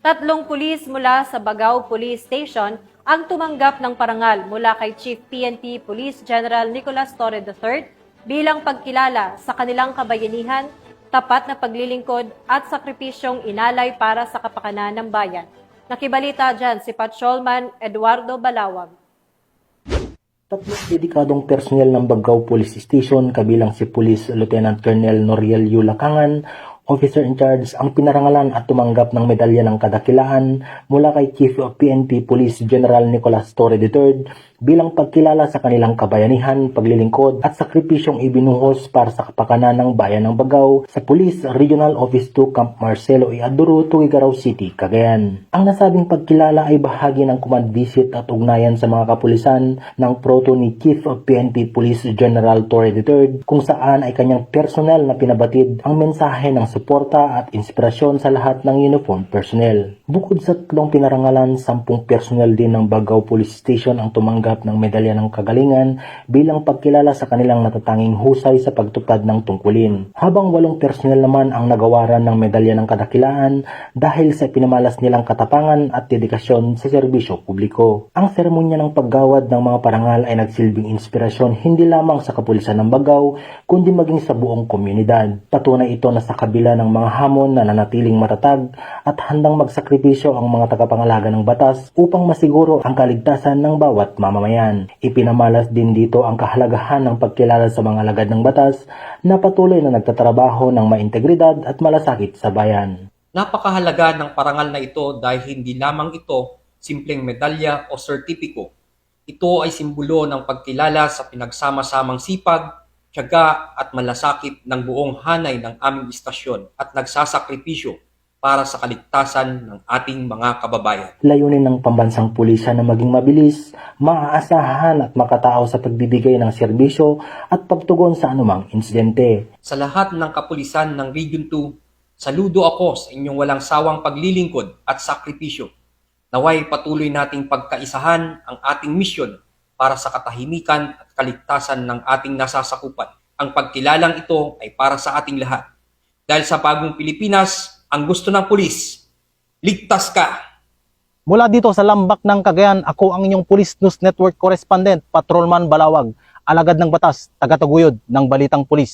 Tatlong pulis mula sa Bagao Police Station ang tumanggap ng parangal mula kay Chief PNP Police General Nicolas Torre III bilang pagkilala sa kanilang kabayanihan, tapat na paglilingkod at sakripisyong inalay para sa kapakanan ng bayan. Nakibalita dyan si Patrolman Eduardo Balawag. Tatlong dedikadong personnel ng Bagao Police Station kabilang si Police Lieutenant Colonel Noriel Yulacangan, Officer in Charge, ang pinarangalan at tumanggap ng medalya ng kadakilaan mula kay Chief of PNP Police General Nicolas Torre III bilang pagkilala sa kanilang kabayanihan, paglilingkod at sakripisyong ibinuhos para sa kapakanan ng bayan ng Bagao sa Police Regional Office 2 Camp Marcelo E. Aduro, Tuguegarao City, Cagayan. Ang nasabing pagkilala ay bahagi ng command visit at ugnayan sa mga kapulisan ng proto ni Chief of PNP Police General Torre III kung saan ay kanyang personel na pinabatid ang mensahe ng suporta at inspirasyon sa lahat ng uniform personnel. Bukod sa tatlong pinarangalan, 10 personnel din ng Bagao Police Station ang tumanggap ng medalya ng kagalingan bilang pagkilala sa kanilang natatanging husay sa pagtupad ng tungkulin. Habang 8 personnel naman ang nagawaran ng medalya ng kadakilaan dahil sa pinamalas nilang katapangan at dedikasyon sa serbisyo publiko. Ang seremonya ng paggawad ng mga parangal ay nagsilbing inspirasyon hindi lamang sa kapulisan ng Bagao kundi maging sa buong komunidad. Patunay ito na sa kabila ng mga hamon na nanatiling matatag at handang magsakripisyo ang mga tagapangalaga ng batas upang masiguro ang kaligtasan ng bawat mamamayan. Ipinamalas din dito ang kahalagahan ng pagkilala sa mga alagad ng batas na patuloy na nagtatrabaho ng maintegridad at malasakit sa bayan. Napakahalaga ng parangal na ito dahil hindi lamang ito simpleng medalya o sertipiko. Ito ay simbolo ng pagkilala sa pinagsama-samang sipag, tiyaga at malasakit ng buong hanay ng aming istasyon at nagsasakripisyo para sa kaligtasan ng ating mga kababayan. Layunin ng pambansang pulisya na maging mabilis, maaasahan at makatao sa pagbibigay ng serbisyo at pagtugon sa anumang insidente. Sa lahat ng kapulisan ng Region 2, saludo ako sa inyong walang sawang paglilingkod at sakripisyo. Naway patuloy nating pagkaisahan ang ating misyon para sa katahimikan at kaligtasan ng ating nasasakupan. Ang pagkilalang ito ay para sa ating lahat. Dahil sa bagong Pilipinas, ang gusto ng pulis, ligtas ka! Mula dito sa Lambak ng Cagayan, ako ang inyong Police News Network Correspondent, Patrolman Balawag, alagad ng batas, tagataguyod ng Balitang Pulis.